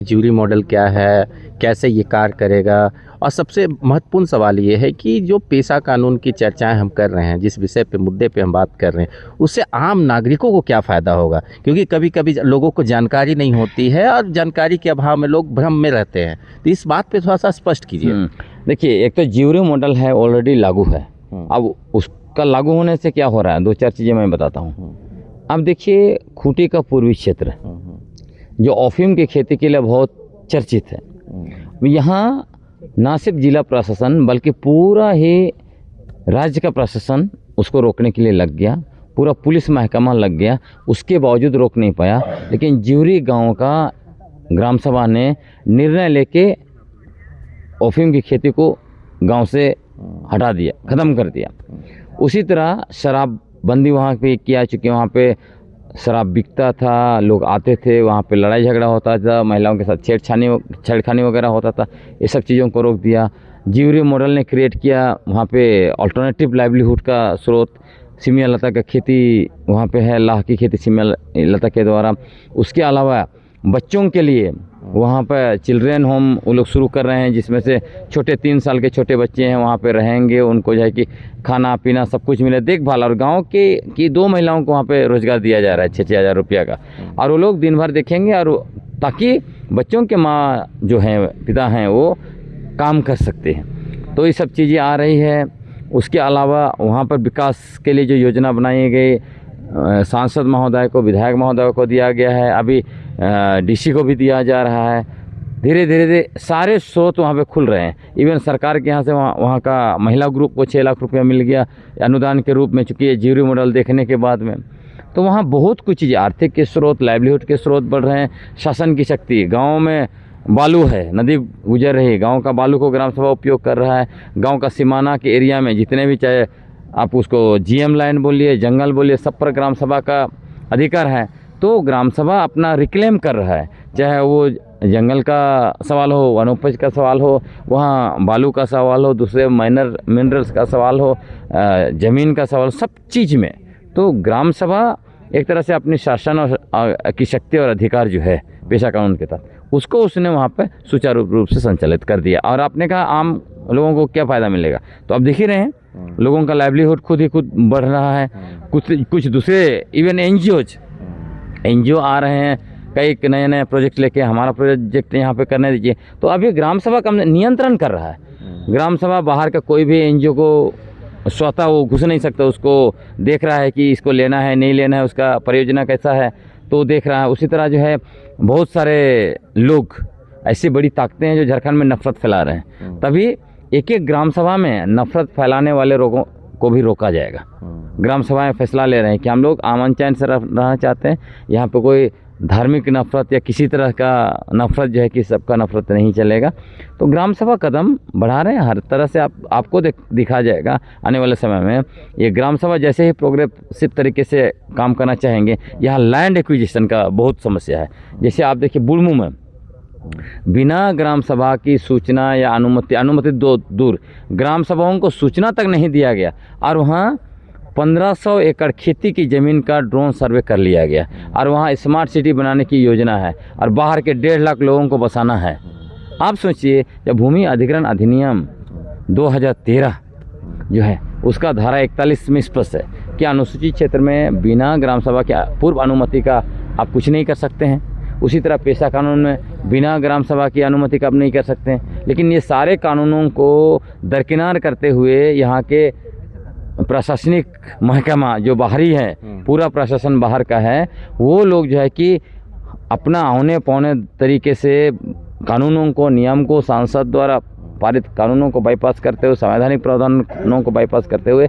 Jury model क्या है, कैसे ये कार्य करेगा, और सबसे महत्वपूर्ण सवाल ये है कि जो पेशा कानून की चर्चाएं हम कर रहे हैं, जिस विषय पे मुद्दे पे हम बात कर रहे हैं, उससे आम नागरिकों को क्या फ़ायदा होगा। क्योंकि कभी कभी लोगों को जानकारी नहीं होती है और जानकारी के अभाव में लोग भ्रम में रहते हैं। तो इस बात पे थोड़ा सा स्पष्ट कीजिए। देखिए, एक तो ज्यूरी मॉडल है, ऑलरेडी लागू है। अब उसका लागू होने से क्या हो रहा है, दो चार चीज़ें मैं बताता हूँ। अब देखिए, खूंटी का पूर्वी क्षेत्र जो अफीम की खेती के लिए बहुत चर्चित है, यहाँ ना सिर्फ जिला प्रशासन बल्कि पूरा ही राज्य का प्रशासन उसको रोकने के लिए लग गया, पूरा पुलिस महकमा लग गया, उसके बावजूद रोक नहीं पाया। लेकिन ज्यूरी गांव का ग्राम सभा ने निर्णय लेके अफीम की खेती को गांव से हटा दिया, ख़त्म कर दिया। उसी तरह शराबबंदी वहाँ पे किया, चूँकि वहाँ पे शराब बिकता था, लोग आते थे, वहाँ पे लड़ाई झगड़ा होता था, महिलाओं के साथ छेड़खानी वगैरह होता था, ये सब चीज़ों को रोक दिया। ज्यूरी मॉडल ने क्रिएट किया वहाँ पे अल्टरनेटिव लाइवलीहुड का स्रोत, सिमिया लता का खेती वहाँ पे है, लाह की खेती सिमिया लता के द्वारा। उसके अलावा बच्चों के लिए वहाँ पर चिल्ड्रेन होम वो लोग शुरू कर रहे हैं, जिसमें से छोटे 3 साल के छोटे बच्चे हैं वहाँ पे रहेंगे, उनको जो है कि खाना पीना सब कुछ मिले, देखभाल। और गांव की 2 महिलाओं को वहाँ पे रोज़गार दिया जा रहा है 6-6 हज़ार रुपया का, और वो लोग दिन भर देखेंगे, और ताकि बच्चों के माँ जो हैं, पिता हैं, वो काम कर सकते हैं। तो ये सब चीज़ें आ रही है। उसके अलावा वहाँ पर विकास के लिए जो योजना बनाई गई, सांसद महोदय को, विधायक महोदय को दिया गया है, अभी डीसी को भी दिया जा रहा है। धीरे धीरे सारे स्रोत वहाँ पे खुल रहे हैं। इवन सरकार के यहाँ से वहाँ का महिला ग्रुप को 6 लाख रुपया मिल गया अनुदान के रूप में, चूँकि ये ज्यूरी मॉडल देखने के बाद में। तो वहाँ बहुत कुछ चीज़ें, आर्थिक के स्रोत, लाइवलीहुड के स्रोत बढ़ रहे हैं, शासन की शक्ति। गाँव में बालू है, नदी गुजर रही है, गाँव का बालू को ग्राम सभा उपयोग कर रहा है। गाँव का सीमाना के एरिया में जितने भी, चाहे आप उसको जीएम लाइन बोलिए, जंगल बोलिए, सब पर ग्राम सभा का अधिकार है। तो ग्राम सभा अपना रिक्लेम कर रहा है, चाहे वो जंगल का सवाल हो, वनोपज का सवाल हो, वहाँ बालू का सवाल हो, दूसरे माइनर मिनरल्स का सवाल हो, ज़मीन का सवाल, सब चीज़ में। तो ग्राम सभा एक तरह से अपनी शासन और की शक्ति और अधिकार जो है पेशा कानून के तहत, उसको उसने वहाँ पे सुचारू रूप से संचालित कर दिया। और आपने कहा आम लोगों को क्या फ़ायदा मिलेगा, तो अब देख ही रहे हैं, लोगों का लाइवलीहुड खुद बढ़ रहा है। कुछ दूसरे इवन एनजीओ आ रहे हैं, कई नए प्रोजेक्ट लेके, हमारा प्रोजेक्ट यहाँ पे करने दीजिए। तो अभी ग्राम सभा का नियंत्रण कर रहा है। ग्राम सभा बाहर का कोई भी एनजीओ को स्वतः वो घुस नहीं सकता, उसको देख रहा है कि इसको लेना है नहीं लेना है, उसका परियोजना कैसा है, तो देख रहा है। उसी तरह जो है बहुत सारे लोग, ऐसी बड़ी ताकतें हैं जो झारखंड में नफरत फैला रहे हैं, तभी एक एक ग्राम सभा में नफरत फैलाने वाले लोगों को भी रोका जाएगा। ग्राम सभाएं फैसला ले रहे हैं कि हम लोग अमन चैन से रहना चाहते हैं, यहाँ पे कोई धार्मिक नफरत या किसी तरह का नफरत जो है कि सबका नफरत नहीं चलेगा। तो ग्राम सभा कदम बढ़ा रहे हैं, हर तरह से आपको दिखा जाएगा आने वाले समय में। ये ग्राम सभा जैसे ही प्रोग्रेसिव तरीके से काम करना चाहेंगे। यहाँ लैंड एक्विजिशन का बहुत समस्या है। जैसे आप देखिए बुढ़मू में बिना ग्राम सभा की सूचना या अनुमति दूर, ग्राम सभाओं को सूचना तक नहीं दिया गया, और वहाँ 1500 एकड़ खेती की ज़मीन का ड्रोन सर्वे कर लिया गया, और वहाँ स्मार्ट सिटी बनाने की योजना है, और बाहर के 1.5 लाख लोगों को बसाना है। आप सोचिए, जब भूमि अधिग्रहण अधिनियम 2013 जो है उसका धारा 41 में स्पष्ट है कि अनुसूचित क्षेत्र में बिना ग्राम सभा के पूर्व अनुमति का आप कुछ नहीं कर सकते हैं। उसी तरह पेशा कानून में बिना ग्राम सभा की अनुमति का आप नहीं कर सकते हैं। लेकिन ये सारे कानूनों को दरकिनार करते हुए यहाँ के प्रशासनिक महकमा जो बाहरी है, पूरा प्रशासन बाहर का है, वो लोग जो है कि अपना औने पौने तरीके से कानूनों को, नियम को, सांसद द्वारा पारित कानूनों को बाईपास करते हुए, संवैधानिक प्रावधानों को बाईपास करते हुए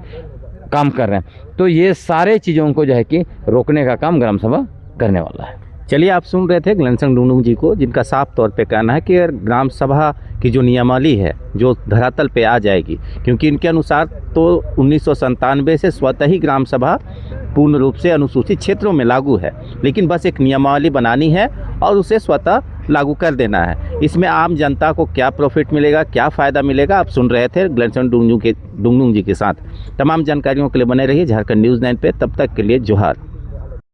काम कर रहे हैं। तो ये सारे चीज़ों को जो है कि रोकने का काम ग्राम सभा करने वाला है। चलिए, आप सुन रहे थे घनश्याम डुंगडुंग जी को, जिनका साफ तौर पे कहना है कि ग्राम सभा की जो नियमावली है जो धरातल पे आ जाएगी, क्योंकि इनके अनुसार तो 1997 से स्वतः ही ग्राम सभा पूर्ण रूप से अनुसूचित क्षेत्रों में लागू है, लेकिन बस एक नियमावली बनानी है और उसे स्वतः लागू कर देना है। इसमें आम जनता को क्या प्रॉफिट मिलेगा, क्या फ़ायदा मिलेगा, आप सुन रहे थे घनश्याम डुंगडुंग जी के साथ। तमाम जानकारियों के लिए बने रहिए झारखंड न्यूज़ 9 पे। तब तक के लिए जोहार।